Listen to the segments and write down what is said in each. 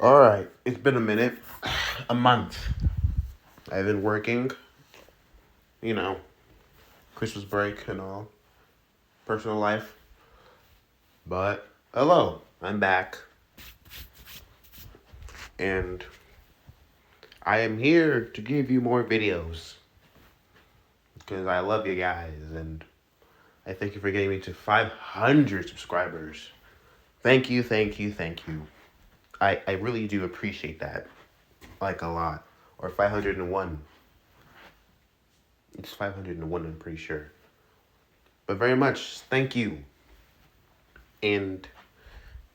Alright, it's been a minute. A month. I've been working, you know, Christmas break and all, personal life. But, hello, I'm back. And I am here to give you more videos. Because I love you guys, and I thank you for getting me to 500 subscribers. Thank you, thank you, thank you. I really do appreciate that. Like, a lot. Or 501. It's 501, I'm pretty sure. But very much, thank you. And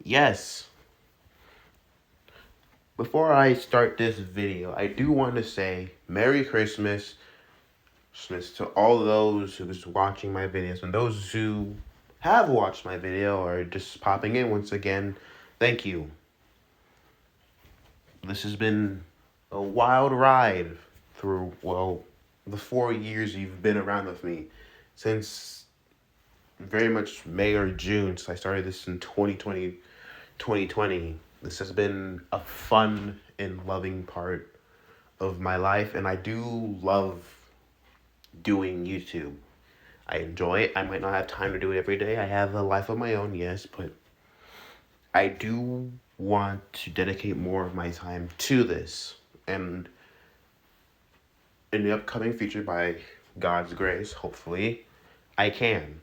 yes, before I start this video, I do want to say Merry Christmas to all those who's watching my videos, and those who have watched my video or just popping in once again, thank you. This has been a wild ride through, well, the 4 years you've been around with me, since very much May or June, since I started this in 2020. This has been a fun and loving part of my life, and I do love doing YouTube. I enjoy it. I might not have time to do it every day. I have a life of my own, yes, but I do want to dedicate more of my time to this. And in the upcoming future, by God's grace, hopefully, I can.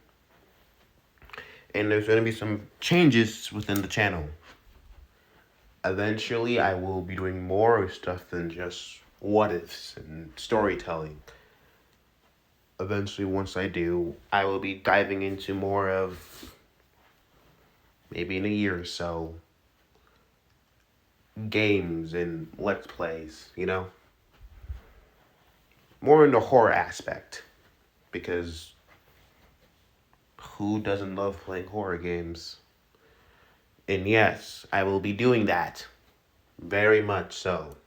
And there's going to be some changes within the channel. Eventually, I will be doing more stuff than just what ifs and storytelling. Eventually, once I do, I will be diving into more of, maybe in a year or so, games and let's plays, more in the horror aspect, because who doesn't love playing horror games? And yes, I will be doing that, very much so.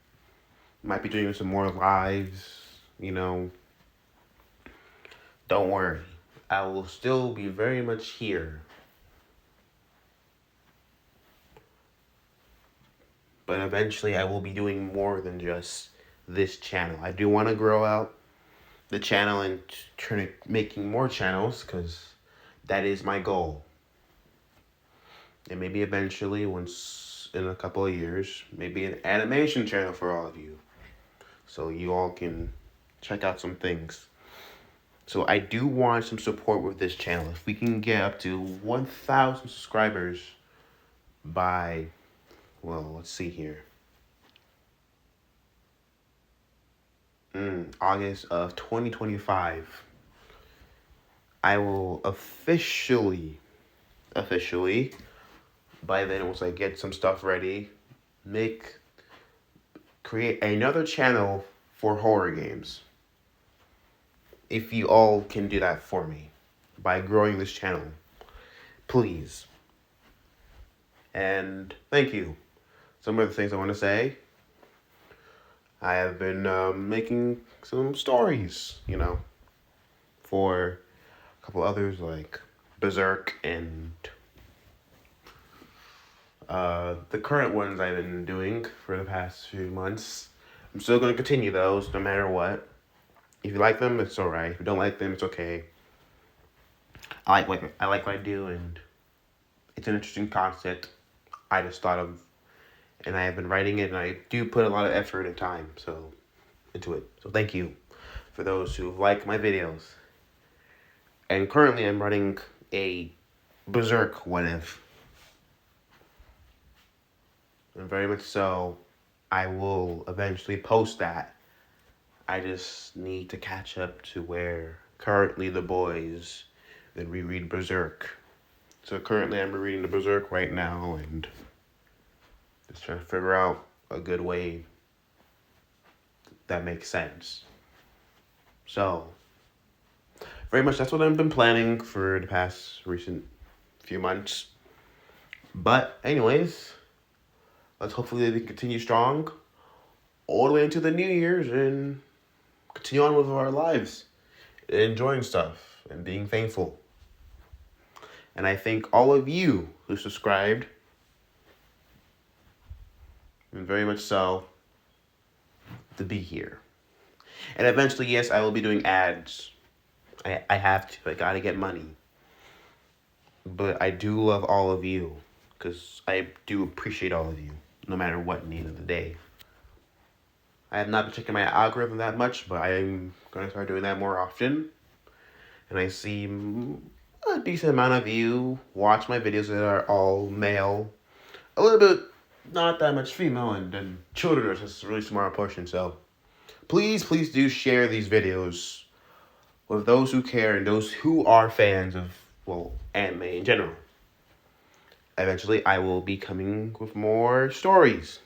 Might be doing some more lives, Don't worry, I will still be very much here. But eventually I will be doing more than just this channel. I do want to grow out the channel and turn it, making more channels, because that is my goal. And maybe eventually, once in a couple of years, maybe an animation channel for all of you, so you all can check out some things. So I do want some support with this channel. If we can get up to 1,000 subscribers by, well, let's see here. August of 2025, I will officially, by then, once I get some stuff ready, create another channel for horror games. If you all can do that for me by growing this channel, please. And thank you. Some of the things I want to say, I have been making some stories, for a couple others like Berserk and the current ones I've been doing for the past few months. I'm still going to continue those no matter what. If you like them, it's alright. If you don't like them, it's okay. I like what I do, and it's an interesting concept I just thought of, and I have been writing it, and I do put a lot of effort and time into it. So thank you for those who like my videos. And currently I'm running a Berserk what if. And very much so, I will eventually post that. I just need to catch up to where currently the boys that reread Berserk. So currently I'm rereading the Berserk right now, and just trying to figure out a good way that makes sense. So, very much that's what I've been planning for the past recent few months. But anyways, let's hopefully we continue strong all the way into the New Year's and continue on with our lives, enjoying stuff and being thankful. And I thank all of you who subscribed. and very much so to be here. And eventually, yes, I will be doing ads. I have to. I gotta get money. But I do love all of you, because I do appreciate all of you, no matter what need of the day. I have not been checking my algorithm that much, but I am going to start doing that more often. And I see a decent amount of you watch my videos that are all male. A little bit, not that much female, and then children are just a really small portion. So please, please do share these videos with those who care and those who are fans of, well, anime in general. Eventually, I will be coming with more stories.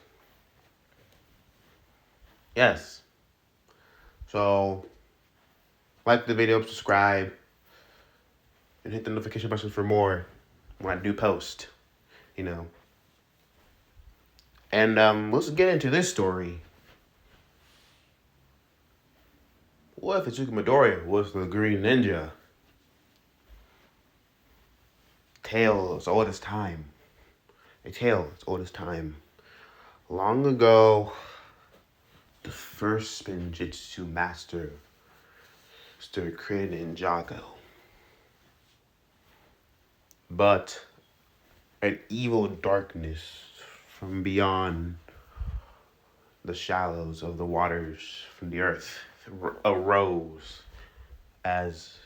Yes. So, like the video, subscribe, and hit the notification button for more when I do post, you know. And let's get into this story. What if Ichigo Midoriya was the Green Ninja? Tale as old as time. A tale as old as time. Long ago, the first Spinjitzu master stood created in Jago. But an evil darkness from beyond the shallows of the waters from the earth arose as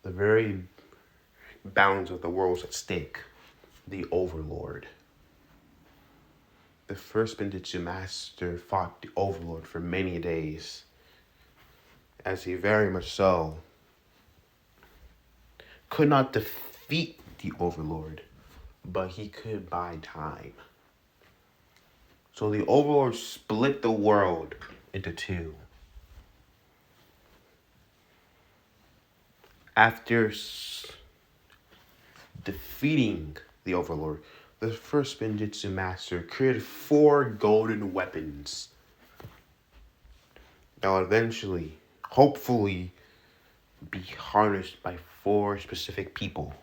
the very bounds of the world was at stake. The Overlord. The first Spinjitzu master fought the Overlord for many days, as he very much so could not defeat the Overlord, but he could buy time. So the Overlord split the world into two. After defeating the Overlord, the first Spinjitzu master created 4 golden weapons that will eventually, hopefully, be harnessed by 4 specific people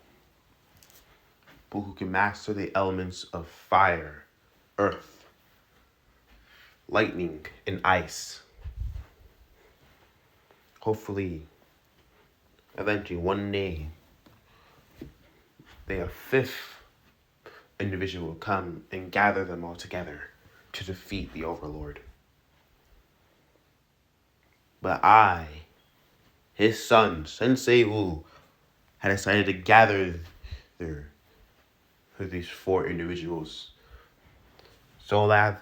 who can master the elements of fire, earth, lightning, and ice. Hopefully, eventually, one day, a 5th individual will come and gather them all together to defeat the Overlord. But I, his son, Sensei Wu, had decided to gather these 4 individuals so that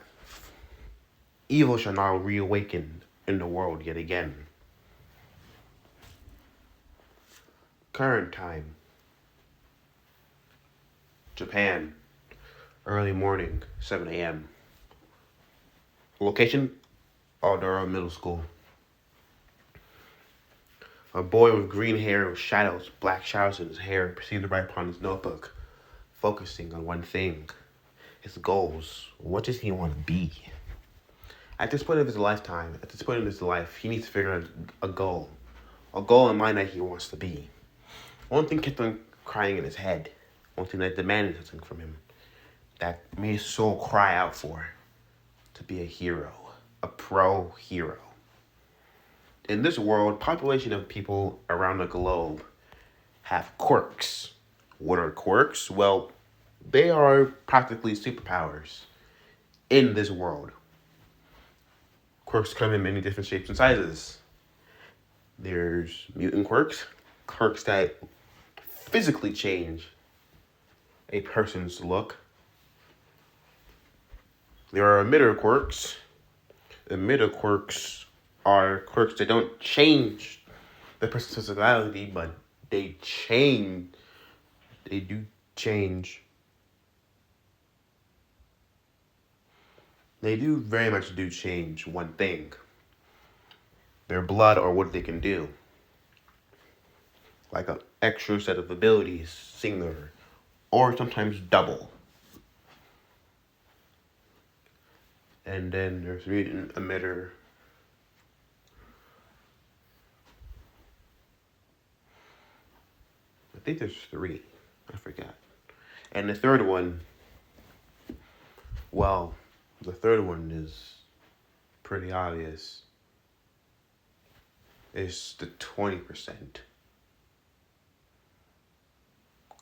evil shall not reawaken in the world yet again. Current time. Japan. Early morning, 7 a.m. Location, Aldera Middle School. A boy with green hair with shadows, black shadows in his hair, proceeded to write upon his notebook, focusing on one thing. His goals. What does he want to be? At this point of his lifetime, at this point in his life, he needs to figure out a goal. A goal in mind that he wants to be. One thing kept on crying in his head. One thing that demanded something from him. That made his soul cry out for. To be a hero. A pro hero. In this world, population of people around the globe have quirks. What are quirks? Well, they are practically superpowers in this world. Quirks come in many different shapes and sizes. There's mutant quirks, quirks that physically change a person's look. There are emitter quirks. Emitter quirks are quirks that don't change the person's personality, but they do change. They do very much do change one thing. Their blood or what they can do. Like an extra set of abilities, singular, or sometimes double. And then there's mutant emitter. I think there's 3. I forgot. And the third one, well, The third one is pretty obvious. It's the 20%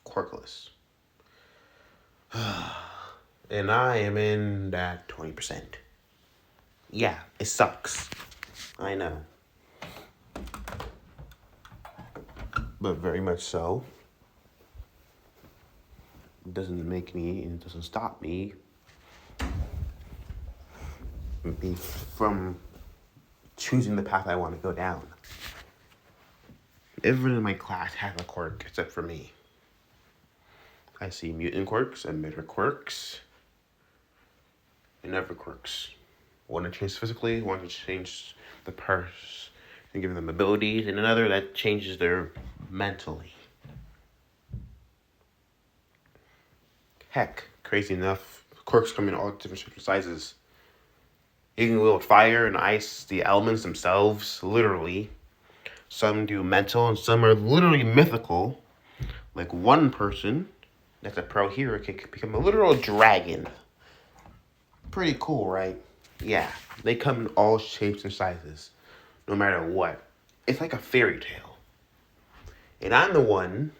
quirkless. And I am in that 20%. Yeah, it sucks. I know. But very much so. It doesn't make me, and it doesn't stop me from choosing the path I want to go down. Everyone in my class has a quirk except for me. I see mutant quirks, emitter quirks, and other quirks. One to change physically, one to change the purse and give them abilities, and another that changes their mentally. Heck, crazy enough, quirks come in all different shapes and sizes. You can wield fire and ice, the elements themselves, literally. Some do mental and some are literally mythical. Like one person that's a pro hero can become a literal dragon. Pretty cool, right? Yeah, they come in all shapes and sizes, no matter what. It's like a fairy tale. And I'm the one,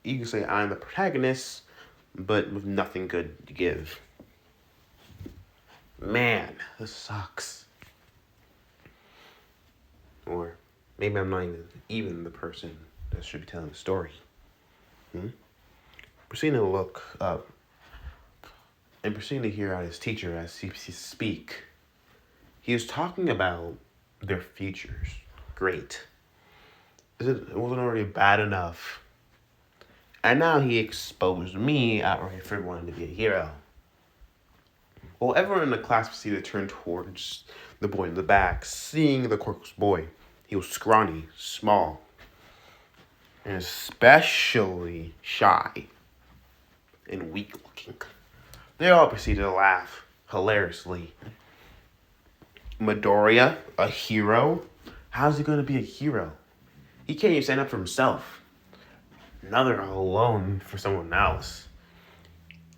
you can say I'm the protagonist, but with nothing good to give. Man, this sucks. Or maybe I'm not even the person that should be telling the story. Proceeding to look up and proceeding to hear out his teacher as he speak. He was talking about their futures. Great. It wasn't already bad enough. And now he exposed me outright for wanting to be a hero. Well, everyone in the class proceeded to turn towards the boy in the back, seeing the quirkless boy. He was scrawny, small, and especially shy and weak looking. They all proceeded to laugh hilariously. Midoriya, a hero? How's he going to be a hero? He can't even stand up for himself. Another alone for someone else.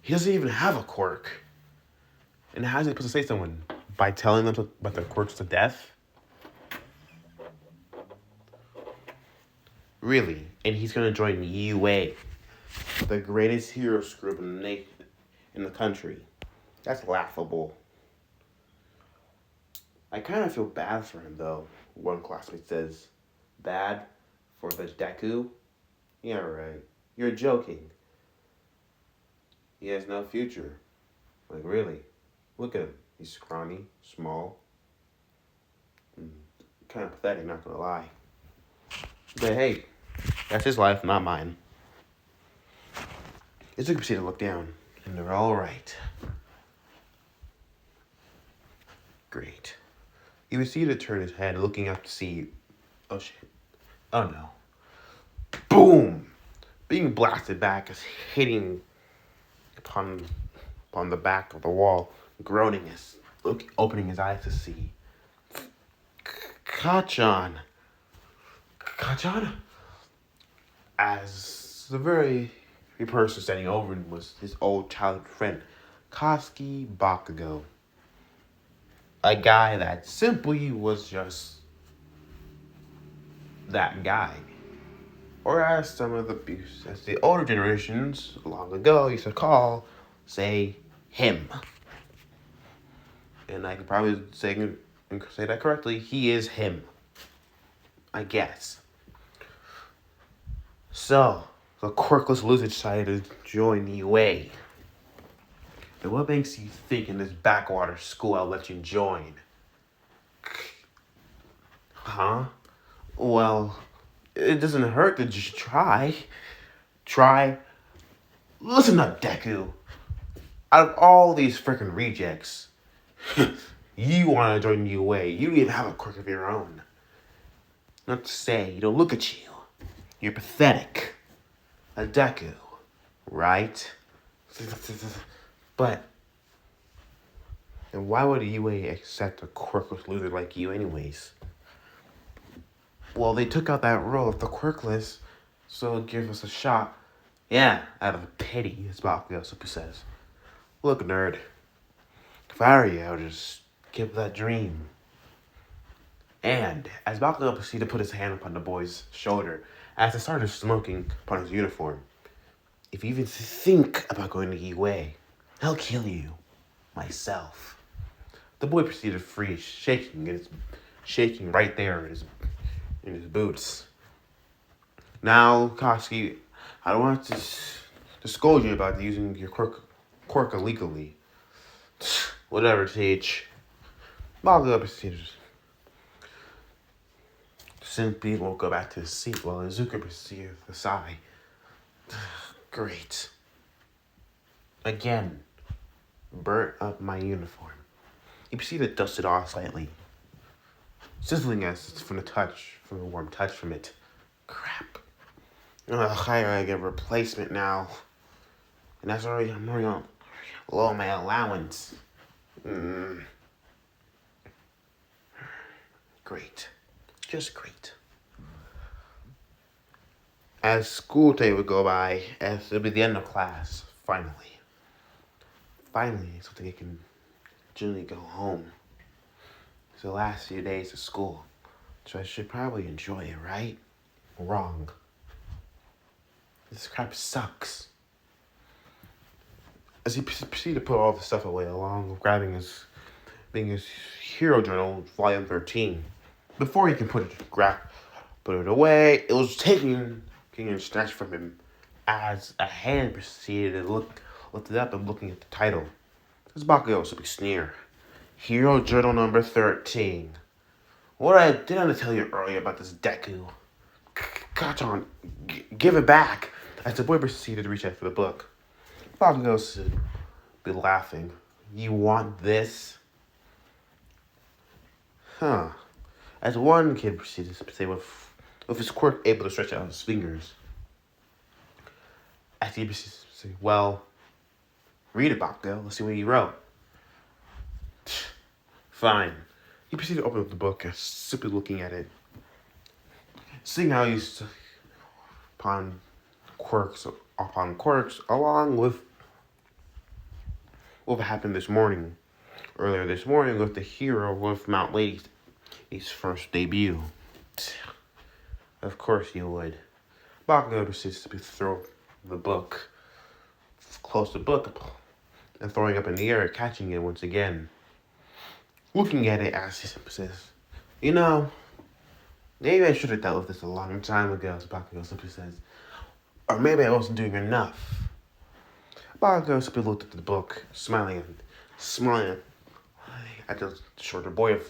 He doesn't even have a quirk. And how's he supposed to save someone? By telling them about their quirks to death? Really? And he's going to join UA, the greatest heroes group in the country. That's laughable. I kind of feel bad for him, though. One classmate says, bad for the deku? Yeah, right. You're joking. He has no future. Like, really? Look at him. He's scrawny, small. Kind of pathetic, not gonna lie. But hey, that's his life, not mine. Izuku proceeded to look down, and they're all right. Great. He proceeded to turn his head, looking up to see... Oh, shit. Oh, no. Boom! Being blasted back is hitting upon the back of the wall, groaning opening his eyes to see. Kachan! As the very person standing over him was his old childhood friend, Koski Bakugo. A guy that simply was just that guy. Or as the older generations long ago used to say him. And I could probably say that correctly. He is him. I guess. So, the quirkless loser decided to join UA. And what makes you think in this backwater school I'll let you join? Huh? Well, it doesn't hurt to just try. Listen up, Deku. Out of all these freaking rejects, you want to join UA. You don't even have a quirk of your own. Not to say, you don't look at you. You're pathetic. A Deku, right? But, then why would UA accept a quirkless loser like you anyways? Well, they took out that rule of the quirkless, so it'll give us a shot. Yeah, out of pity, as Bakugo Super says. Look, nerd. If I were you, I would just give that dream. And as Bakugo proceeded to put his hand upon the boy's shoulder, as he started smoking upon his uniform, if you even think about going to Iway, I'll kill you, myself. The boy proceeded to freeze, shaking right there in his boots. Now, Koski, I don't want to scold you about using your quirk illegally. Whatever, Teach. Bakugo proceeded simply won't go back to his seat while Izuku proceeded to sigh. Great. Again, burnt up my uniform. He proceeded to dust it off slightly, sizzling as from the warm touch from it. Crap. Ugh, I gotta get a replacement now. And I'm already on low on my allowance. Great. Just great. As school day would go by, as it'll be the end of class, finally, something I can generally go home. It's the last few days of school, so I should probably enjoy it, right? Wrong. This crap sucks. As he proceeded to put all the stuff away, along with grabbing his hero journal, volume 13, before he can put it away, it was taken and snatched from him as a hand proceeded to lift it up and looking at the title. This Bakugo should be sneer. Hero journal number 13. What I didn't tell you earlier about this deku. Kachan, give it back. As the boy proceeded to reach out for the book, Bakugo should be laughing. You want this? Huh. As one kid proceeded to say with his quirk able to stretch out his fingers. As he proceeded to say, well, read it, Bakugo. Let's see what he wrote. Fine. He proceeded to open up the book, simply looking at it. Seeing how he's upon quirks, along with what happened earlier this morning with the hero with Mount Lady's first debut. Of course you would. Bakugo proceeds to throw the book, close the book, and throwing up in the air, catching it once again. Looking at it as he says, you know, maybe I should have dealt with this a long time ago, as Bakugo simply says. Or maybe I wasn't doing enough. Bakugo simply looked at the book, smiling at the shorter boy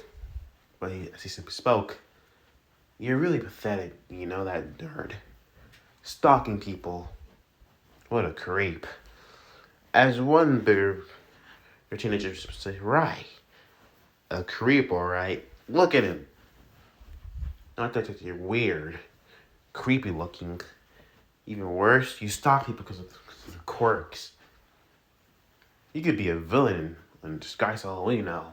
as he simply spoke. You're really pathetic, you know that, nerd. Stalking people. What a creep. As one bigger teenager say, right. A creep, alright. Look at him. Not that you're weird. Creepy looking. Even worse, you stalk people because of the quirks. You could be a villain in disguise, all we know.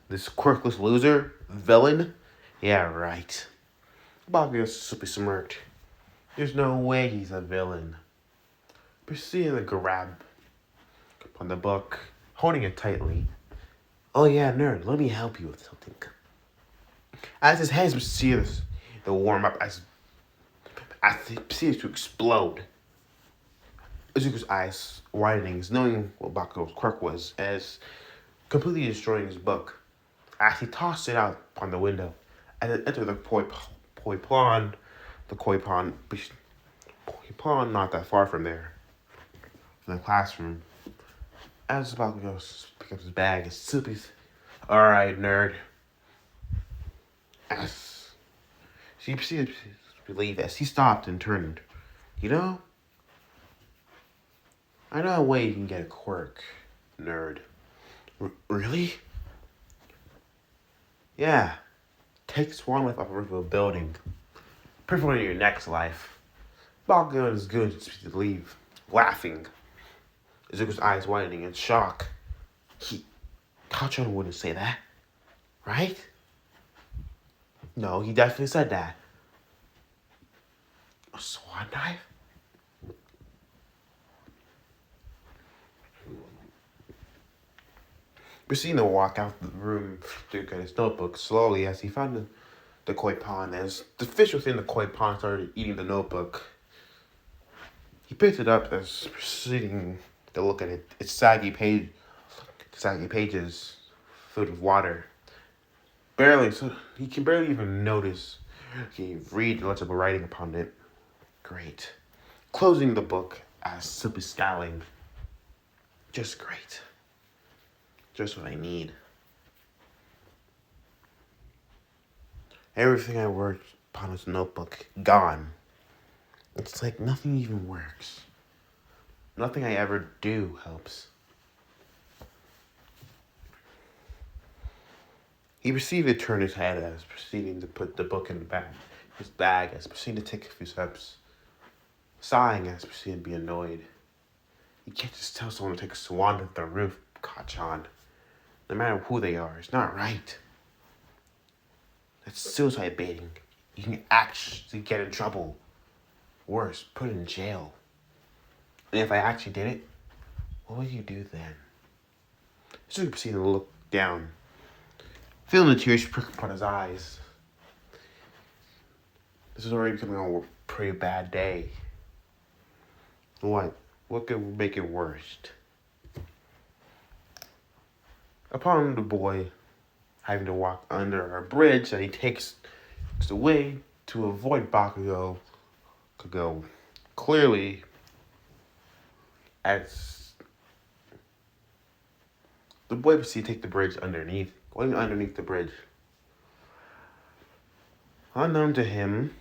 This quirkless loser? Villain? Yeah, right. Bakugo simply smirked. There's no way he's a villain. Proceeding to grab upon the book, holding it tightly. Oh yeah, nerd, let me help you with something. As his hands proceeded to warm up, as he proceeded to explode, Izuku's eyes widening, knowing what Bakugo's quirk was, as completely destroying his book. As he tossed it out upon the window, and it entered the koi pond not that far from there, from the classroom. As Bakugo picked up his bag, and simply, alright, nerd. As she proceeded to leave, as he stopped and turned. You know, I know a way you can get a quirk, nerd. Really? Yeah. Take Swan Life off a roof of a building. Preferably in your next life. Bakugo is good to leave, laughing. Izuku's eyes widening in shock. Tachon wouldn't say that, right? No, he definitely said that. A swan dive? Proceeding to walk out the room to get his notebook slowly as he found the koi pond. As the fish within the koi pond started eating the notebook, he picked it up as proceeding to look at it. Its saggy pages filled with water. Barely, so he can barely even notice. He read the legible writing upon it. Great. Closing the book as simply scowling. Just great. Just what I need. Everything I worked upon his notebook, gone. It's like nothing even works. Nothing I ever do helps. He proceeded to turn his head as proceeding to put the book in his bag as proceeding to take a few steps. Sighing as proceeding to be annoyed. You can't just tell someone to take a swan at the roof, Kachan. No matter who they are, it's not right. That's suicide baiting. You can actually get in trouble. Worse, put in jail. And if I actually did it, what would you do then? So he proceeded to look down, feeling the tears prick upon his eyes. This is already becoming a pretty bad day. What? What could make it worse? Upon the boy having to walk under a bridge that he takes away to avoid Bakugo, clearly as the boy proceeds to take the bridge going underneath the bridge. Unknown to him,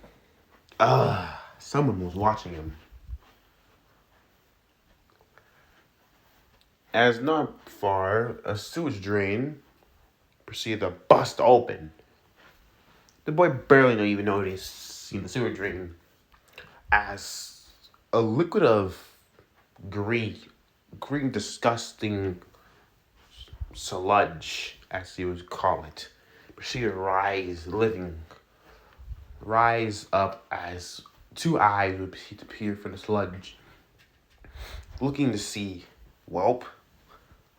someone was watching him. As not far, a sewage drain proceeded to bust open. The boy barely even noticed the sewer drain as a liquid of green disgusting sludge, as he would call it, proceeded to rise up as two eyes would proceed to peer from the sludge, looking to see, welp,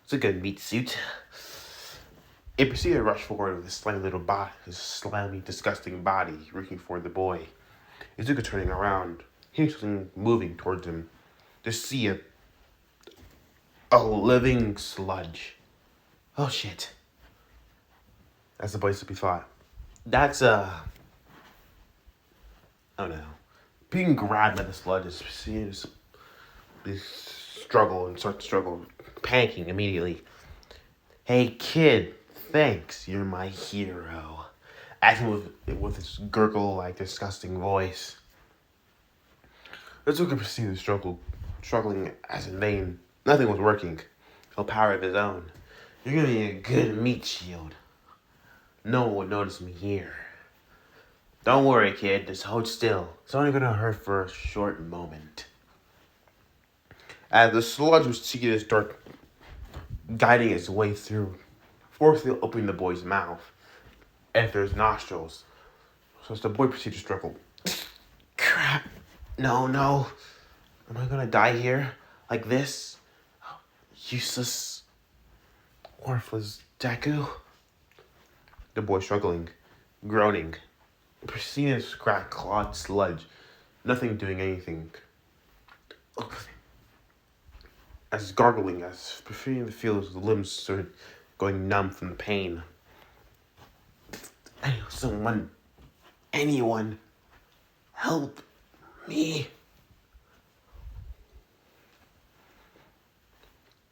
it's a good meat suit. It proceeded to rush forward with a slimy, disgusting body, reaching for the boy. Izuka turning around, hearing something moving towards him, to see a living sludge. Oh shit. That's the boy simply thought. That's oh no. Being grabbed by the sludge is start to struggle, panicking immediately. Hey kid, thanks, you're my hero. Acting with his gurgle-like disgusting voice. Izuka proceeded to struggling as in vain. Nothing was working. No power of his own. You're gonna be a good meat shield. No one would notice me here. Don't worry, kid, just hold still. It's only gonna hurt for a short moment. As the sludge was seeking to start guiding its way through, forcefully opening the boy's mouth, enter his nostrils. So as the boy proceeded to struggle. Crap. No. Am I gonna die here? Like this? Useless, worthless deku? The boy struggling, groaning, proceeding to scratch clawed sludge, nothing doing anything. As gargling, as preferring to feel his limbs started going numb from the pain. Anyone, help me.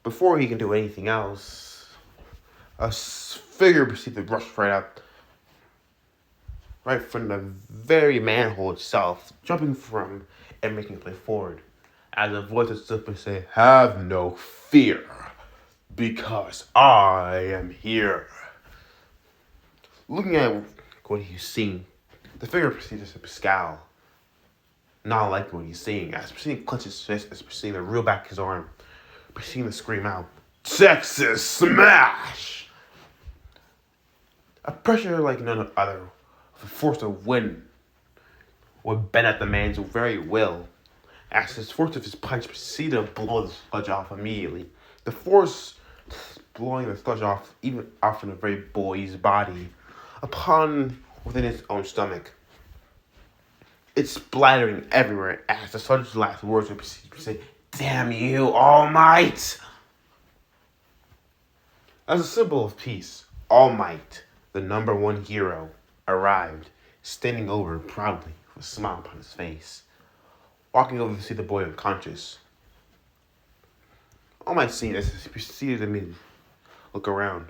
Before he can do anything else, a figure proceeded to rush right from the very manhole itself, jumping from and making its way forward. As a voice would simply say, have no fear, because I am here. Looking at what he's seeing, the figure proceeds to scowl, not liking what he's seeing, as proceeding to clench his fist, as proceeding to reel back his arm, proceeding to scream out, Texas Smash! A pressure like none other, of a force of wind, would bend at the man's very will, as the force of his punch proceeded to blow the sludge off immediately. The force blowing the sludge off, even off in the very boy's body, upon within its own stomach. It's splattering everywhere as the sludge's last words would say, "Damn you, All Might!" As a symbol of peace, All Might, the number one hero, arrived, standing over proudly with a smile upon his face, walking over to see the boy unconscious. All Might seen this as he proceeded to look around,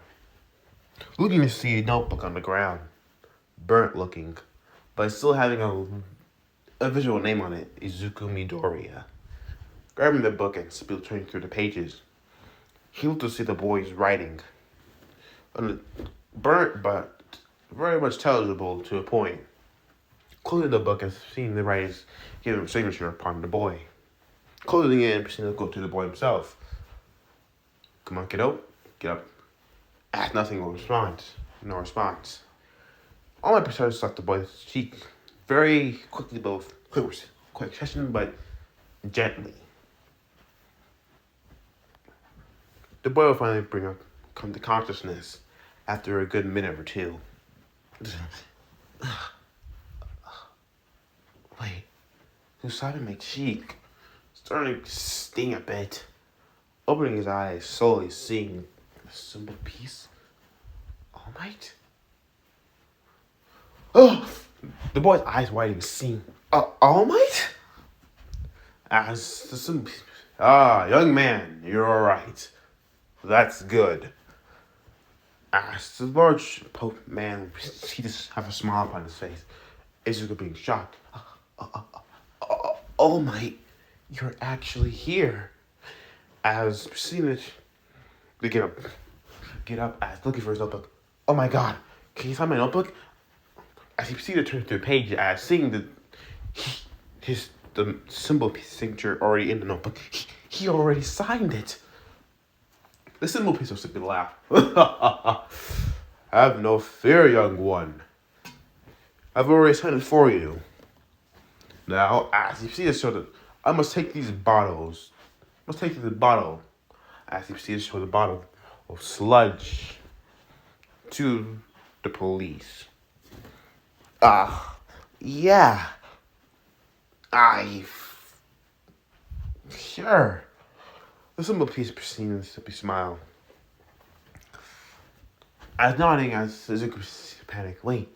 looking to see a notebook on the ground, burnt looking, but still having a visual name on it, Izuku Midoriya. Grabbing the book and still turning through the pages, he looked to see the boy's writing. Burnt, but very much intelligible to a point. Closing the book and seeing the writings giving a signature upon the boy. Closing it and proceeding to go to the boy himself. "Come on, kiddo. Get up." Asked nothing or response. No response. All my proceeded to suck the boy's cheek very quickly, both quick session, but gently. The boy will finally come to consciousness after a good minute or two. Wait, who's slapping my cheek? Starting to sting a bit. Opening his eyes, slowly seeing a simple piece. All Might? Oh! The boy's eyes widening, seeing All Might? As the simple piece. Young man, you're alright. That's good. As the large man, he just have a smile upon his face. Izuku being shocked. All Might, you're actually here. As proceeded to get up as looking for his notebook. Oh my god, can you find my notebook? As he proceeded to turn through the page, as seeing the symbol piece signature already in the notebook, he already signed it. The symbol piece was simply laugh. Have no fear, young one. I've already signed it for you. Now, as you see this show, I must take these bottles. Let's take the bottle, as you see to show the bottle of sludge to the police. Yeah. Sure. The simple piece proceeds to smile. As nodding as Suzuki panic. Wait,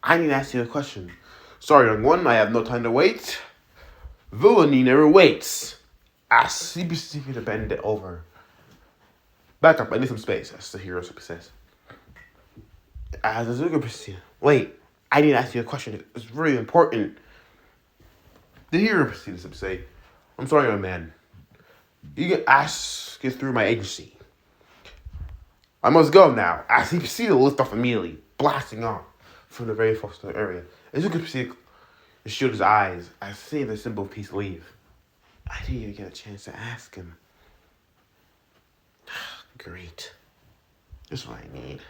I need to ask you a question. Sorry, young one, I have no time to wait. Villainy never waits. As he proceeded to bend it over. Back up, I need some space, as the hero says. As Suzuki proceeded. Wait, I need to ask you a question. It's really important. The hero proceeded to say, I'm sorry, young man. You can get through my agency. I must go now. As he proceeded to lift off immediately, blasting off from the very first area. As you could see, to shield his eyes, as seeing the simple piece leave. I didn't even get a chance to ask him. Great. Just what I need.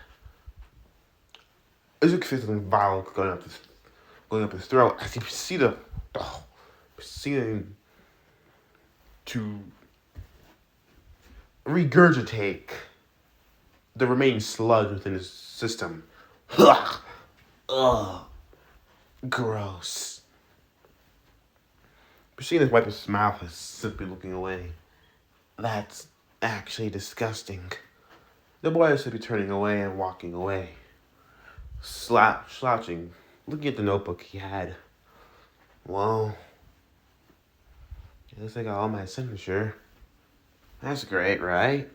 As you could feel something vile going up his throat, as he proceeded to regurgitate the remaining sludge within his system. Ugh. Gross. Proceeding to wipe his mouth as simply looking away. That's actually disgusting. The boy should be turning away and walking away. Slouching, looking at the notebook he had. Well, it looks like I got all my signature. That's great, right?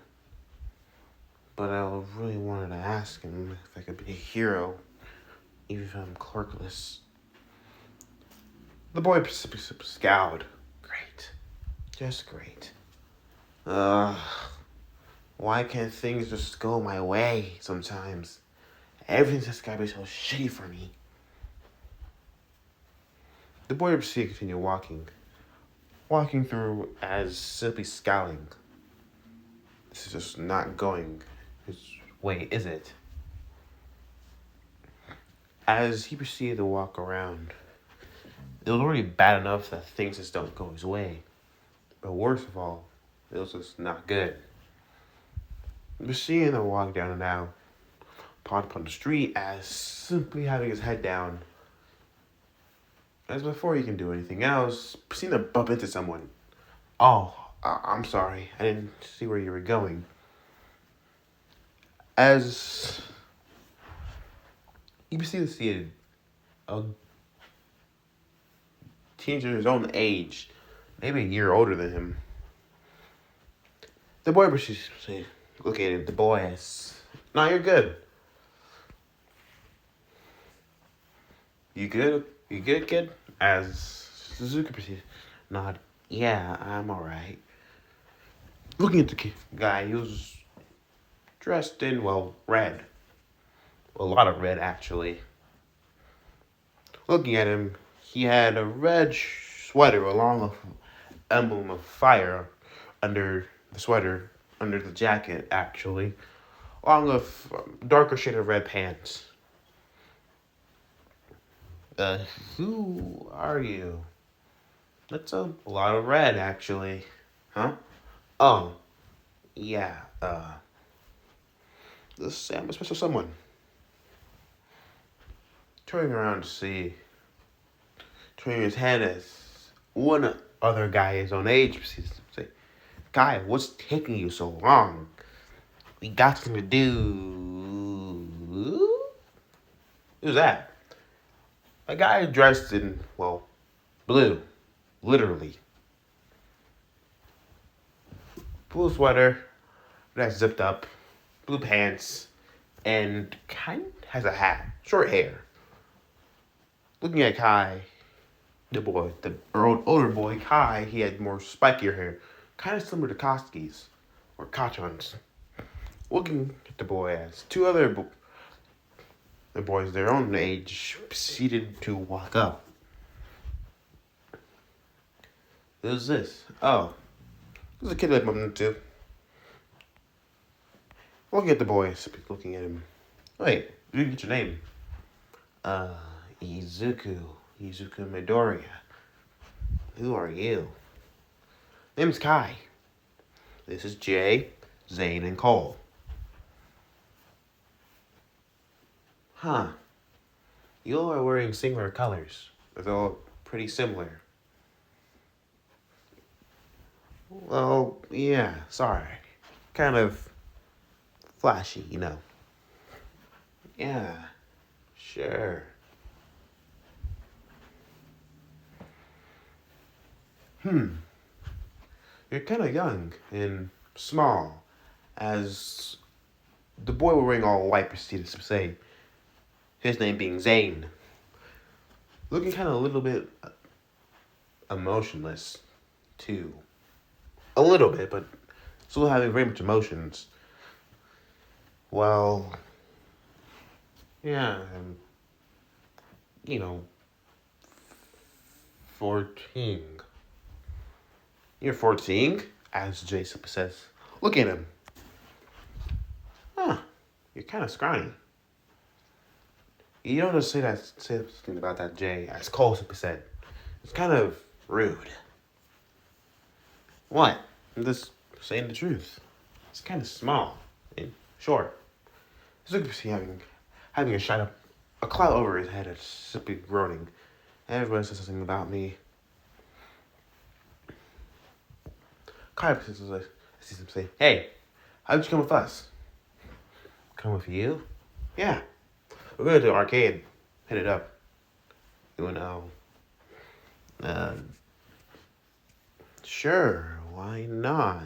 But I really wanted to ask him if I could be a hero, even if I'm clerkless. The boy scowled. Great. Just great. Why can't things just go my way sometimes? Everything's just gotta be so shitty for me. The boy proceeded to continue walking through as simply scowling. This is just not going his way, is it? As he proceeded to walk around, it was already bad enough that things just don't go his way. But worst of all, it was just not good. We're seeing him walk down and down upon the street as simply having his head down. As before he can do anything else, seem to bump into someone. Oh, I'm sorry. I didn't see where you were going. As you see a teenager his own age, maybe a year older than him. The boy proceeds to look at the boy as, no, you're good. You good? You good, kid? As Suzuki proceeds, nod, yeah, I'm alright. Looking at the guy, he was dressed in, well, red. A lot of red, actually. Looking at him, he had a red sweater along with an emblem of fire under the sweater, under the jacket, actually, along with darker shade of red pants. Who are you? That's a lot of red, actually. Huh? Oh, yeah, this I'm a special someone. Turning around to see, turning his head as one other guy his own age proceeds to say, Guy, what's taking you so long? We got something to do. Who's that? A guy dressed in, well, blue. Literally. Blue sweater, that's zipped up, blue pants, and kind of has a hat, short hair. Looking at Kai, the older boy, Kai, he had more spikier hair, kind of similar to Koski's, or Kachon's. Looking at the boy as two other the boys their own age proceeded to walk up. Who's this? Oh, there's a kid I bumped into. Looking at the boy, looking at him. Wait, you didn't get your name. Izuku Midoriya. Who are you? Name's Kai. This is Jay, Zane, and Cole. Huh. You all are wearing similar colors. They're all pretty similar. Well, yeah, sorry. Kind of flashy, you know. Yeah, sure. You're kind of young and small, as the boy wearing all white proceeded to say, his name being Zane. Looking kind of a little bit emotionless, too. A little bit, but still having very much emotions. Well, yeah, you know, 14. You're 14? As Jason says. Look at him. Huh, you're kind of scrawny. You don't just say something about that, Jay, as Cole said. It's kind of rude. What? I'm just saying the truth. It's kind of small and short. He's looking to having a shine up, a cloud over his head, and simply groaning. Everyone says something about me. Kai says, I see him say, hey, how'd you come with us? Come with you? Yeah. We're going to the arcade. Hit it up. You know. Sure, why not?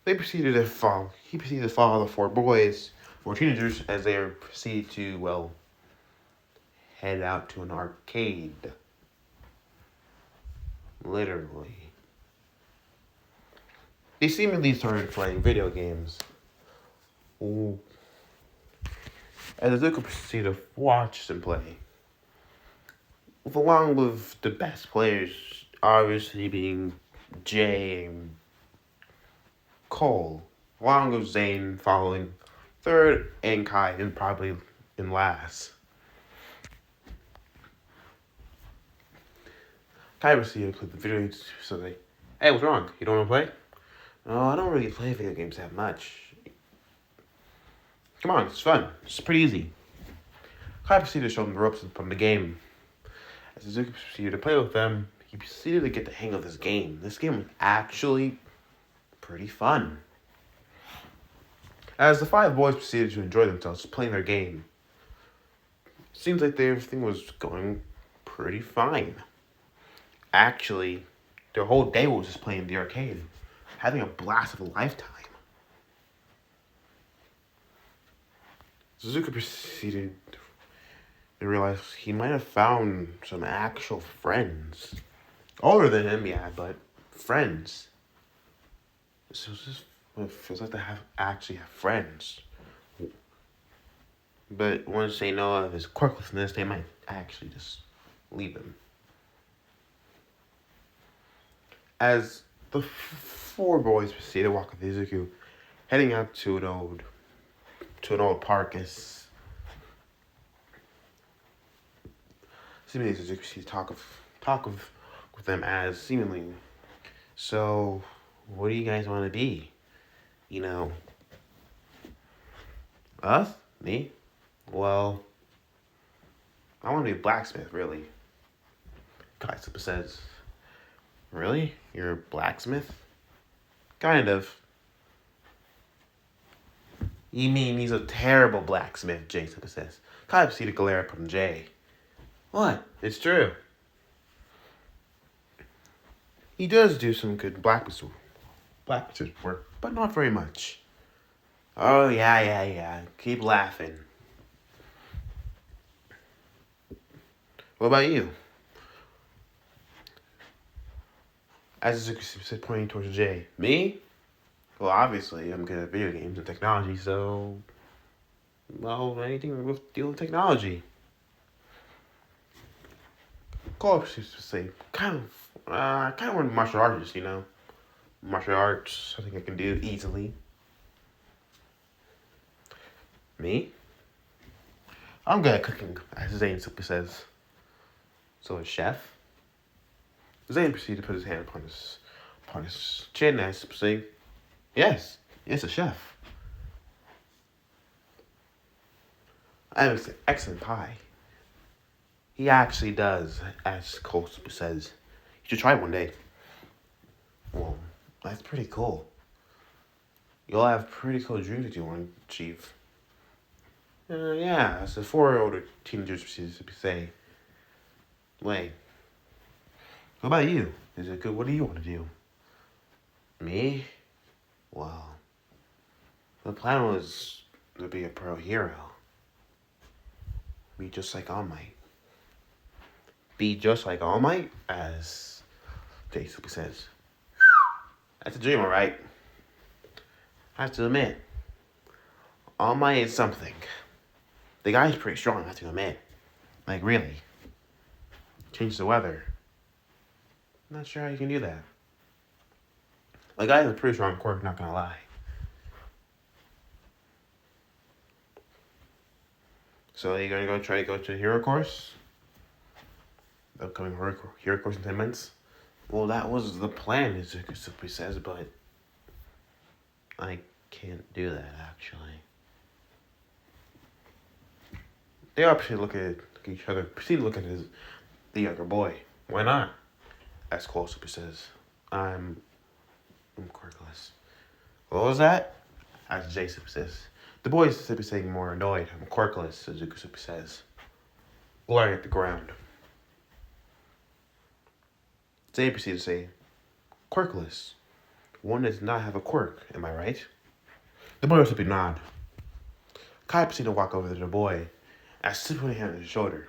He proceeded to follow the four teenagers, as they proceed to, well, head out to an arcade. Literally. They seemingly started playing video games. Ooh. As the Zuko proceeded to watch them play. Along with the best players, obviously being Jay and Cole, along with Zane following third, and Kai and probably in last. Kai proceeded to click the video so they, Hey, what's wrong? You don't want to play? No, I don't really play video games that much. Come on, it's fun. It's pretty easy. Kai proceeded to show him the ropes from the game. As Suzuki proceeded to play with them, he proceeded to get the hang of this game. This game was actually pretty fun. As the five boys proceeded to enjoy themselves playing their game, it seems like everything was going pretty fine. Actually, their whole day was just playing the arcade, having a blast of a lifetime. Suzuki proceeded to realize he might have found some actual friends. Older than him, yeah, but friends. So it's just what it feels like to actually have friends. But once they know of his quirklessness, they might actually just leave him. As the four boys proceed to walk with Izuku, heading out to an old park, as seemingly Izuku proceeds to talk with them as seemingly. So, what do you guys want to be? You know, us? Me? Well, I want to be a blacksmith, really. Kaisupa says, really? You're a blacksmith? Kind of. You mean he's a terrible blacksmith, Jaisuke says. Kai proceeded to glare from Jay. What? It's true. He does do some good blacksmith work, but not very much. Oh, yeah. Keep laughing. What about you? As Suzuki said, pointing towards Jay. Me? Well, obviously, I'm good at video games and technology, so... Well, anything with deal with technology. Cole proceeds to say, kind of want martial arts, you know? Martial arts, something I can do easily. Me? I'm good at cooking, as Zane simply says. So a chef? Zane proceeded to put his hand upon his chin as saying, yes, a chef. I have an excellent pie. He actually does, as Cole says. You should try it one day. Well, that's pretty cool. You'll have pretty cool dreams that you want to achieve. Yeah, as the four older teenagers proceeded to say. Wait, what about you? Is it good? What do you want to do? Me? Well, the plan was to be a pro hero. Be just like All Might. Be just like All Might, as Jaisuke says. That's a dream, alright? I have to admit, All Might is something. The guy's pretty strong, I have to admit. Like, really. Change the weather. I'm not sure how you can do that. The guy has a pretty strong quirk, not gonna lie. So, are you gonna try to go to the hero course? The upcoming hero course in 10 minutes? Well, that was the plan, as it simply says, but I can't do that, actually. They obviously look at each other, proceed to look at the younger boy. Why not? As Cole simply says, I'm quirkless. What was that? As Jay simply says. The boy is simply saying more annoyed. I'm quirkless, as Zuko simply says. Glaring at the ground. Zay proceeds to say, quirkless. One does not have a quirk, am I right? The boy will simply nod. Kai proceeds to walk over to the boy as simply put a hand on his shoulder.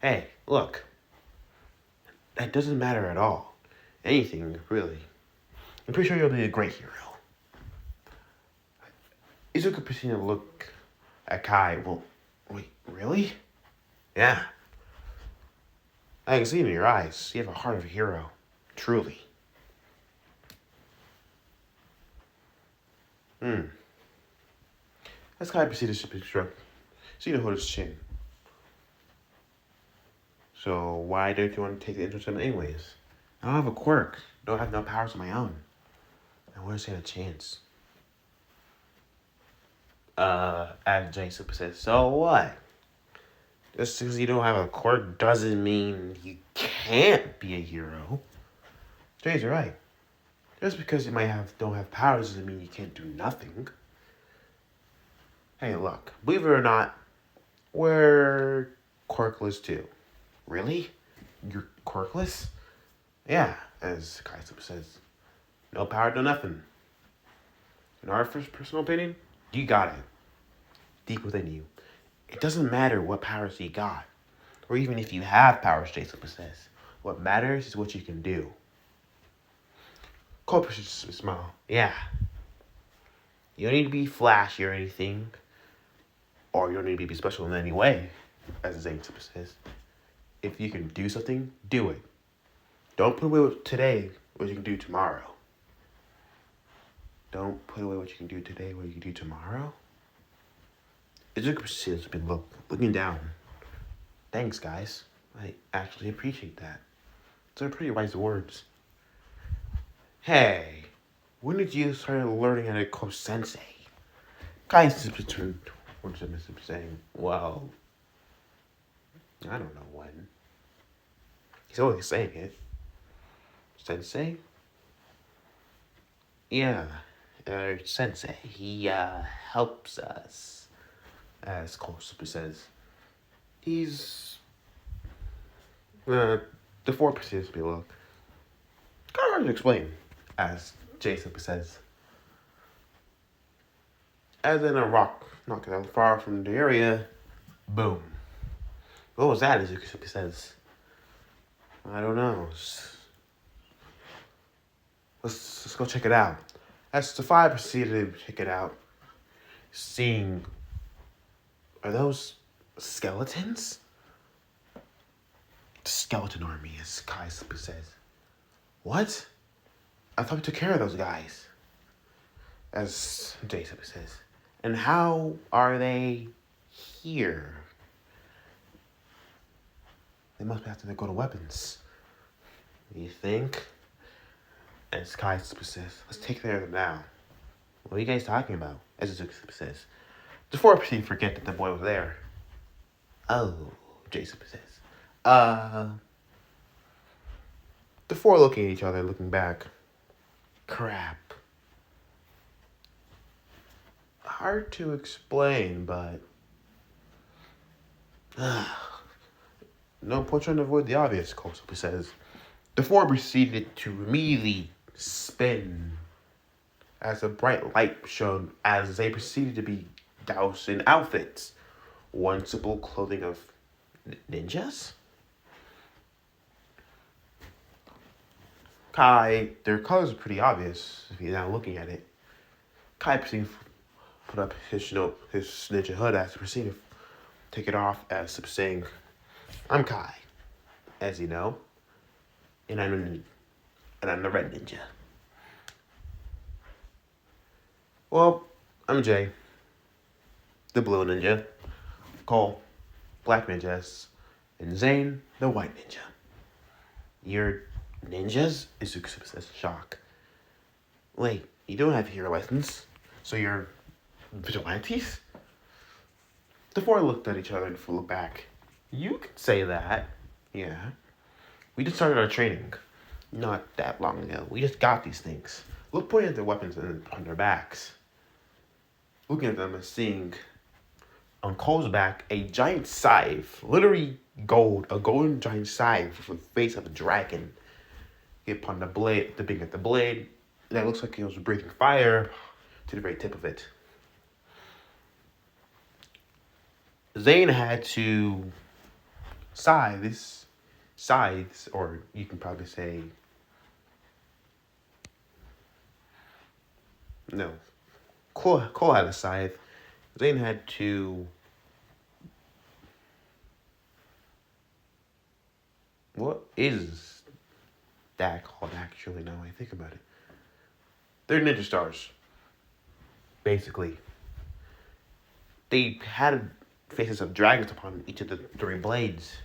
Hey, look. That doesn't matter at all. Anything, really. I'm pretty sure you'll be a great hero. Izuku proceeded to look at Kai. Well, wait, really? Yeah. I can see it in your eyes. You have a heart of a hero. Truly. As Kai proceeded to shrug, see to hold his chin. So why don't you want to take the interest in it anyways? I don't have a quirk. Don't have no powers of my own. I wouldn't stand a chance. As Jason says, so what? Just because you don't have a quirk doesn't mean you can't be a hero. Jay's right. Just because you don't have powers doesn't mean you can't do nothing. Hey, look, believe it or not, we're quirkless too. Really? You're quirkless? Yeah, as Kaisup says, no power, no nothing. In our first personal opinion, you got it. Deep within you. It doesn't matter what powers you got, or even if you have powers Jason possess. What matters is what you can do. Culprit should smile. Yeah. You don't need to be flashy or anything, or you don't need to be special in any way, as Zane says. If you can do something, do it. Don't put away today what you can do tomorrow. Don't put away what you can do today, what you can do tomorrow. It's a been looking down. Thanks, guys. I actually appreciate that. Those are pretty wise words. Hey, when did you start learning how to call sensei? Guys returned towards him saying, well, I don't know when. He's always saying it. Sensei? Yeah, Sensei. He helps us, as Kosuke says. He's the 4% below. Kind of hard to explain, as Jason says. As in a rock not that far from the area, boom. What was that, as Yusuke says? I don't know. Let's go check it out. As the 5 proceeded to check it out, seeing, are those skeletons? The skeleton army, as Kaisuke says. What? I thought we took care of those guys. As Jason says. And how are they here? They must have to go to weapons. You think? As Kaisuke says, let's take care of them now. What are you guys talking about? As Zuzuki says. The 4% forget that the boy was there. Oh, Jason says. The 4 looking at each other, looking back. Crap. Hard to explain, but no point trying to avoid the obvious, Kosuke says. The 4 proceeded to immediately spin as a bright light shone as they proceeded to be doused in outfits. One simple clothing of ninjas? Kai, their colors are pretty obvious if you're now looking at it. Kai proceeded to put up his ninja hood as he proceeded to take it off as saying, I'm Kai, as you know, and I'm the red ninja. Well, I'm Jay, the blue ninja, Cole, black ninjas, and Zane, the white ninja. You're ninjas? Izuku says, shock. Wait, you don't have hero lessons, so you're vigilantes? The 4 looked at each other and flew back. You could say that. Yeah. We just started our training. Not that long ago. We just got these things. Look, pointing at their weapons on their backs. Looking at them and seeing on Cole's back a giant scythe. Literally gold. A golden giant scythe with the face of a dragon. Upon the blade, dipping at the blade. That looks like it was breathing fire to the very tip of it. Zane had to scythes, or you can probably say, no, Cole had a scythe. Zane had to, what is that called actually now I think about it? They're ninja stars, basically. They had faces of dragons upon each of the 3 blades.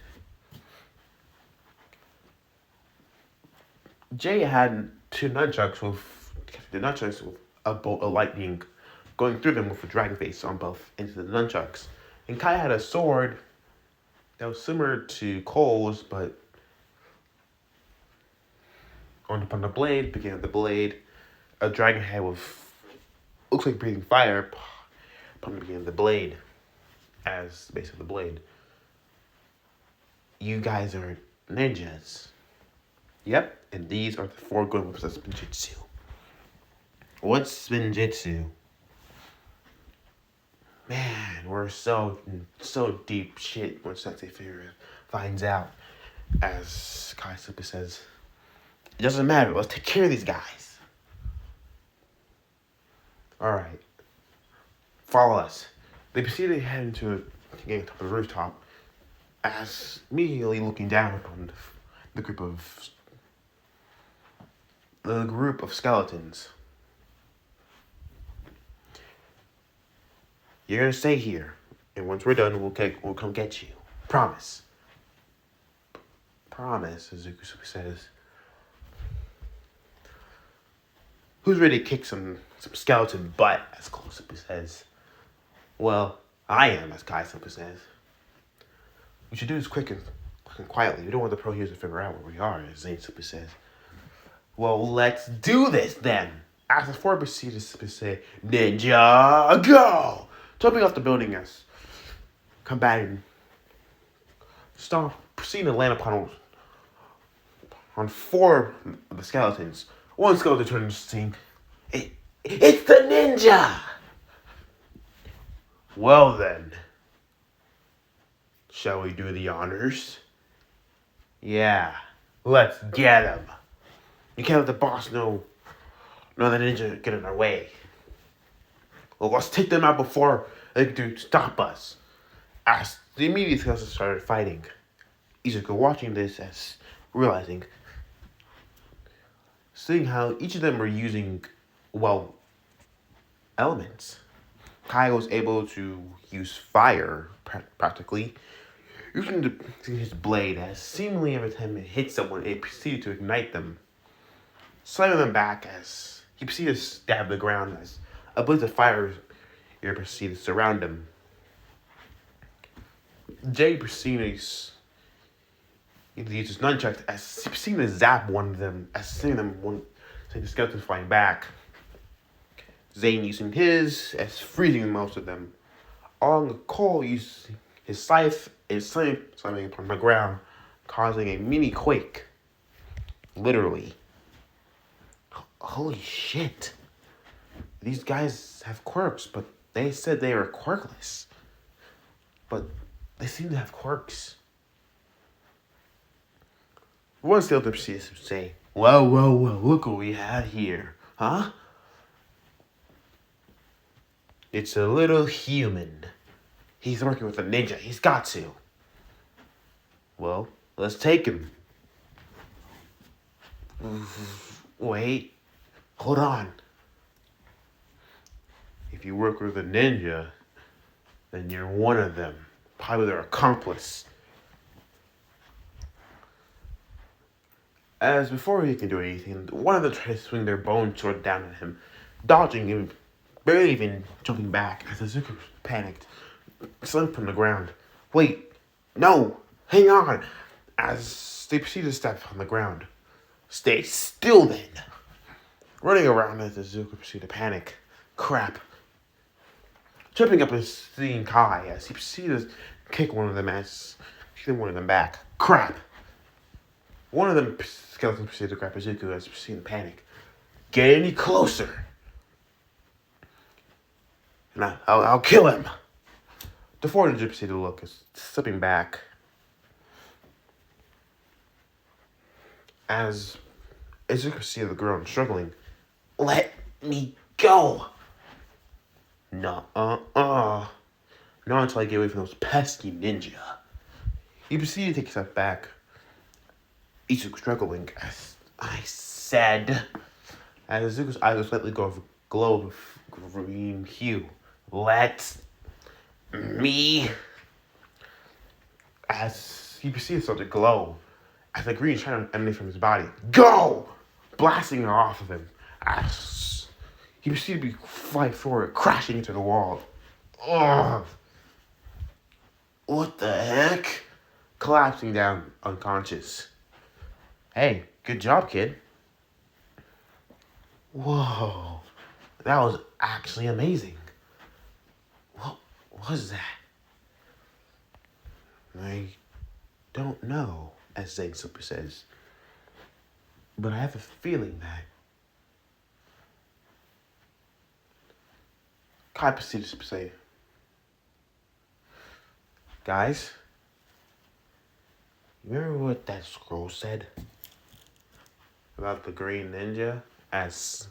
Jay had two nunchucks with a bolt of lightning going through them with a dragon face on both ends of the nunchucks. And Kai had a sword that was similar to Cole's, but upon the blade, beginning of the blade, a dragon head with looks like breathing fire upon the beginning of the blade as the base of the blade. You guys are ninjas. Yep, and these are the foregoing weapons of Spinjitzu. What's Spinjitzu? Man, we're so deep shit when Sensei Fury finds out. As Kai Super says, it doesn't matter, let's take care of these guys. Alright. Follow us. They proceed to head into getting top of the rooftop as immediately looking down upon the group of skeletons. You're gonna stay here, and once we're done, we'll come get you. Promise. Promise, as Zuko says. Who's ready to kick some skeleton butt, as Kosuke says? Well, I am, as Kai Super says. We should do this quick and quietly. We don't want the pro heroes to figure out where we are, as Zane Super says. Well, let's do this then. As the four proceed to say, Ninja, go! Jumping off the building as combating. Proceeding to land on four of the skeletons. One skeleton turns to sing, it's the ninja! Well then, shall we do the honors? Yeah, let's get him. You can't let the boss know the ninja get in our way. Well, let's take them out before they can stop us. As the immediate skeletons started fighting, Izuku watching this as seeing how each of them were using, elements. Kai was able to use fire, practically, using his blade as seemingly every time it hit someone, it proceeded to ignite them, slamming them back as he proceeded to stab the ground as a blaze of fire proceeded to surround him. Jay proceeded to use his nunchucks as he proceeded to zap one of them, as seeing the skeletons flying back. Zane using his as freezing most of them. Along Cole using his scythe and slamming upon the ground, causing a mini quake. Literally. Holy shit. These guys have quirks, but they said they were quirkless. But they seem to have quirks. One still proceeds to say, whoa, look what we had here. Huh? It's a little human. He's working with a ninja. He's got to. Well, let's take him. Wait. Hold on. If you work with a ninja, then you're one of them. Probably their accomplice. As before he can do anything, one of them tries to swing their bone sword down at him, dodging him, barely even jumping back as Izuku panicked, slumped from the ground. Wait, no, hang on, as they proceed to step on the ground. Stay still then. Running around as Izuku proceeded to panic. Crap. Jumping up and seeing Kai as he proceeded to kick one of them back. Crap. One of them skeletons proceeded to grab Izuku as he proceeded to panic. Get any closer, and I'll kill him. The four ninja proceeded to look, slipping back. As Izuku sees the girl struggling, let me go. No, not until I get away from those pesky ninja. He proceeded to take a step back. Izuku struggling, as I said, as Izuku's eyes slightly glow with green hue. Let me. As he proceeds to start to glow, as the green is trying to emanate from his body. Go! blasting her off of him. As he proceeded to fly forward, crashing into the wall. Ugh. What the heck? Collapsing down unconscious. Hey, good job, kid. Whoa. That was actually amazing. What was that? I don't know, as Zane Super says. But I have a feeling that Kai proceeded to say, guys, remember what that scroll said about the green ninja? As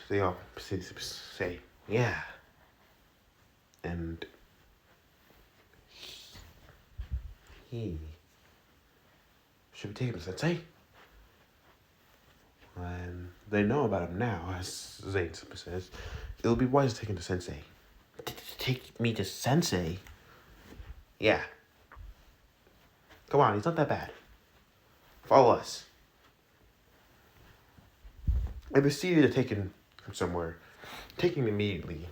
they all proceeded to say, yeah. And he should be taken to Sensei. And they know about him now, as Zane Super says. It'll be wise to take him to Sensei. Take me to Sensei? Yeah. Come on, he's not that bad. Follow us. I proceeded to take him somewhere. Taking him immediately.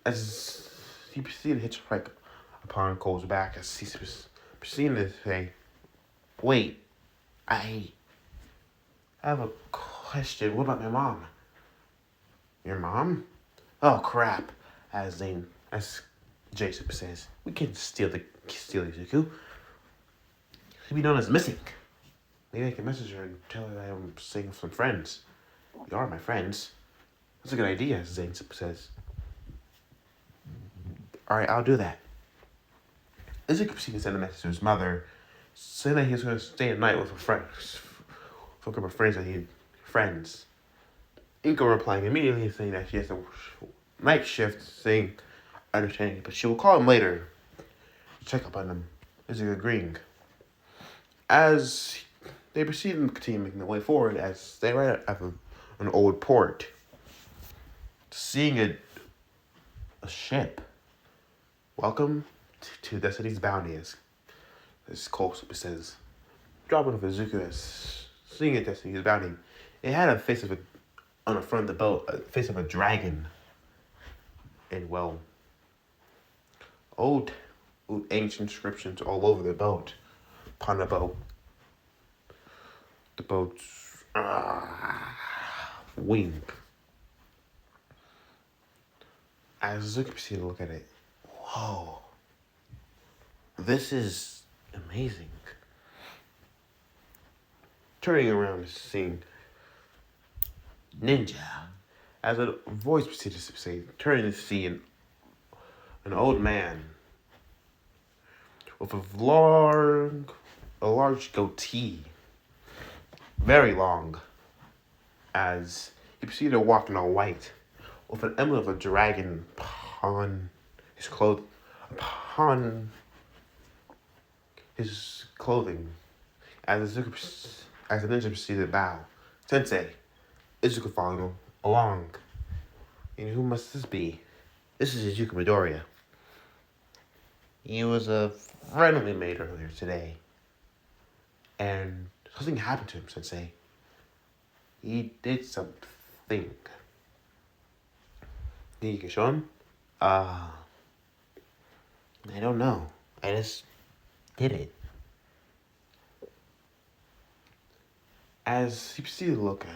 As he proceeded to hitchhike upon Cole's back, as he proceeded to say, wait, I have a question. What about my mom? Your mom? Oh crap! As Jason says, we can't steal Izuku. She'll be known as missing. Maybe I can message her and tell her that I'm staying with some friends. You are my friends. That's a good idea, as Zane says. Alright, I'll do that. Izuku proceeded to send a message to his mother, saying that he was going to stay at night with a group of friends that he had friends. Inko replying immediately, saying that she has a night shift, saying understanding, but she will call him later to check up on him. Izuku agreeing. As they proceed and continue making their way forward, as they arrive at an old port, seeing a ship. Welcome to Destiny's Bounty, as Cole says. Dropping off Izuku as seeing a Destiny's Bounty. It had a face of on the front of the boat, a face of a dragon. And old ancient inscriptions all over the boat. Upon the boat. The boat's wing. As Izuku proceeded to look at it, whoa, this is amazing. Turning around and seeing ninja, as a voice proceeded to say, turning to see an old man with a large goatee, very long, as he proceeded to walk in all white, with an emblem of a dragon upon his clothing, as the ninja proceeded to bow. Sensei, Izuku following along. And who must this be? This is Izuku Midoriya. He was a friend we made earlier today. And something happened to him, Sensei. He did something. Think you can show him? I don't know. I just did it. As he proceeded to look,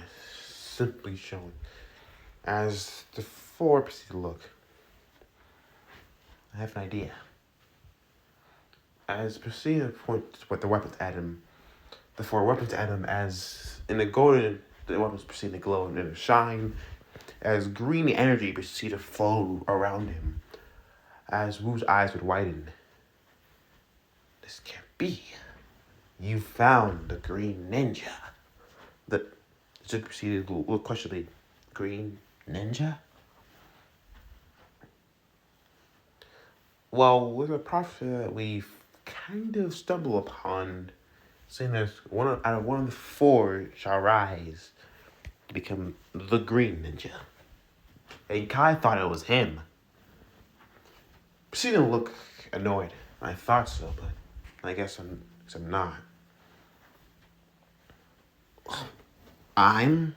simply showing. As the four proceeded to look, I have an idea. As proceeded to point with the weapons at him, the four weapons at him, as in the golden, the weapons proceeded to glow and to shine, as green energy proceeded to flow around him, as Wu's eyes would widen. This can't be. You found the green ninja. The Zuko proceeded to look questionably. Green ninja? Well, with a prophecy that we've kind of stumbled upon, saying that out of one of the four shall rise to become the green ninja. And Kai thought it was him. Proceeded to look annoyed. I thought so, but I guess I'm not. I'm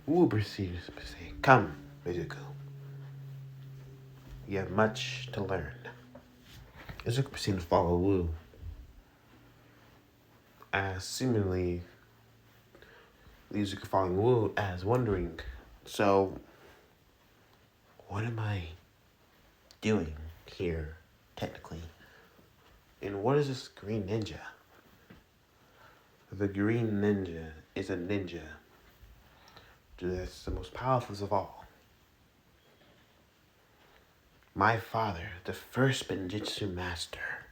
Wu proceeded to say, "Come, Izuku. You have much to learn." Izuku proceeded to follow Wu, as seemingly Izuku following Wu as wondering, so what am I doing here, technically? And what is this green ninja? The green ninja is a ninja that's the most powerful of all. My father, the first Benjitsu master,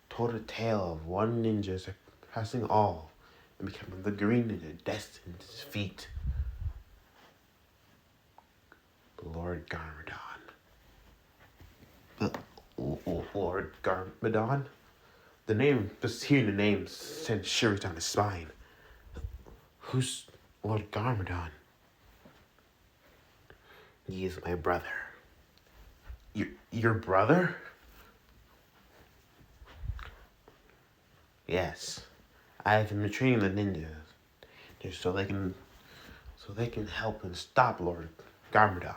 told a tale of one ninja surpassing all and becoming the green ninja destined to defeat Lord Garmadon. Lord Garmadon? The name, just hearing the name, sent shivers down his spine. Who's Lord Garmadon? He is my brother. Your brother? Yes. I have been training the ninjas just so they can help and stop Lord Garmadon.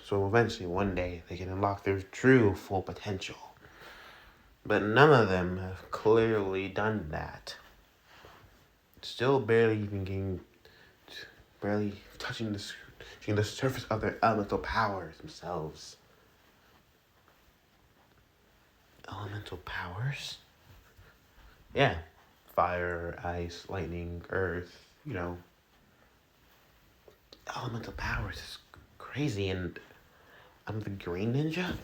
So eventually one day they can unlock their true full potential. But none of them have clearly done that. Still barely touching the surface of their elemental powers themselves. Elemental powers? Yeah. Fire, ice, lightning, earth, Elemental powers is crazy, and I'm the Green Ninja?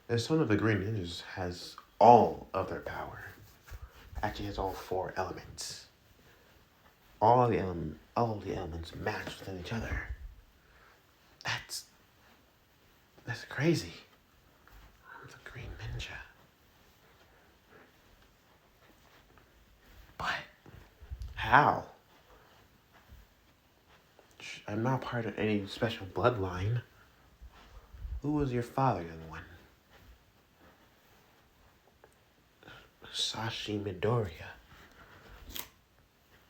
There's one of the Green Ninjas has all of their power. Actually has all 4 elements. All the elements match within each other. That's crazy. I'm the Green Ninja. But how? I'm not part of any special bloodline. Who was your father, young one? Sashi Midoriya.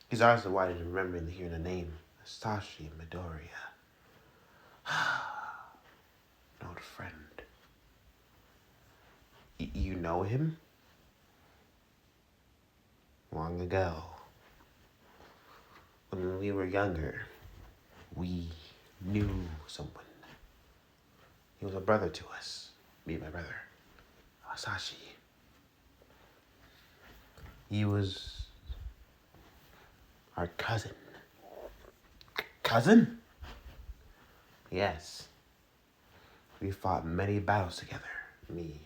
His eyes are wide and remembering to hear the name. Sashi Midoriya. An old friend. You know him? Long ago, when we were younger, we knew someone. He was a brother to us. Me and my brother, Sashi. He was our cousin. Cousin? Yes. We fought many battles together. Me,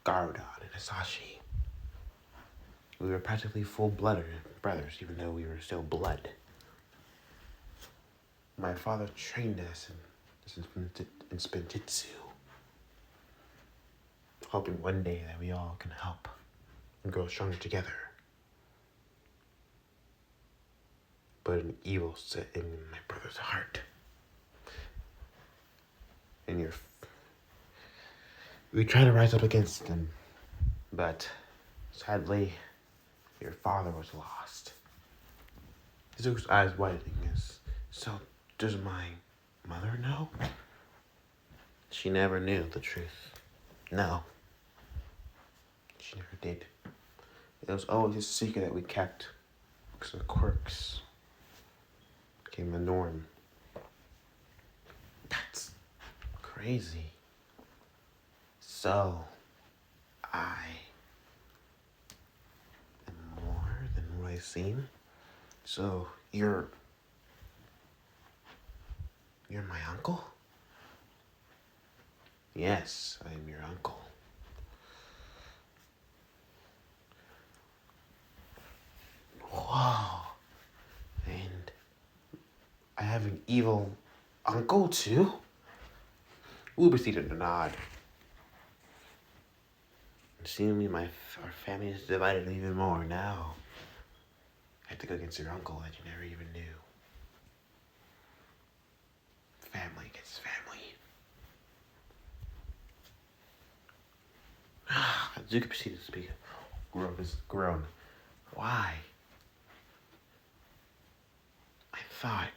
Garudon, and Hisashi. We were practically full-blooded brothers, even though we were still blood. My father trained us in Spinjitzu, hoping one day that we all can help and grow stronger together. But an evil set in my brother's heart. And we try to rise up against them, but sadly, your father was lost. Izuku's eyes widening. So, does my mother know? She never knew the truth. No. She never did. It was always a secret that we kept because the quirks became the norm. That's crazy. So, I am more than what I seem. So, you're my uncle? Yes, I am your uncle. Whoa. And I have an evil uncle too? Wu proceeded to nod. Seemingly our family is divided even more now. I have to go against your uncle that you never even knew. Family gets family. Zuka proceeded to speak. Groan. Why? I thought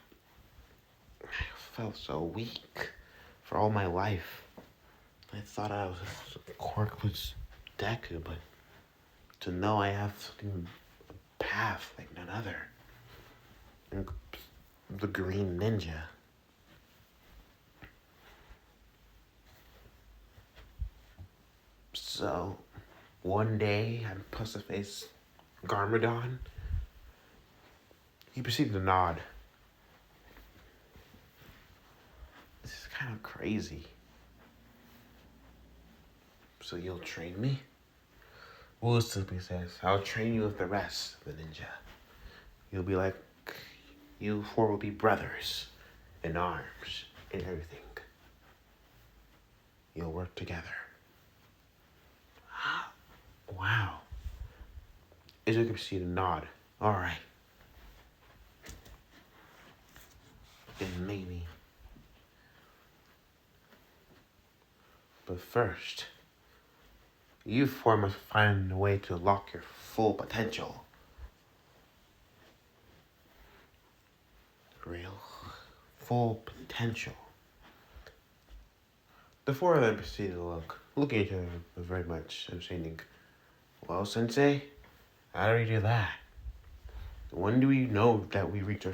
I felt so weak for all my life. I thought I was a quirkless Deku, but to know I have something path like none other. And the Green Ninja. So, one day, I'm Puss-a-Face Garmadon. He proceeded to nod. This is kind of crazy. So you'll train me? Will simply says, I'll train you with the rest of the ninja. You'll be like, you four will be brothers in arms and everything. You'll work together. Wow. Izuku proceeded to nod. All right. And maybe. But first, you four must find a way to unlock your full potential. Real full potential. The four of them proceeded to looking at each other very much understanding. Well, Sensei, how do we do that? When do we know that we reach our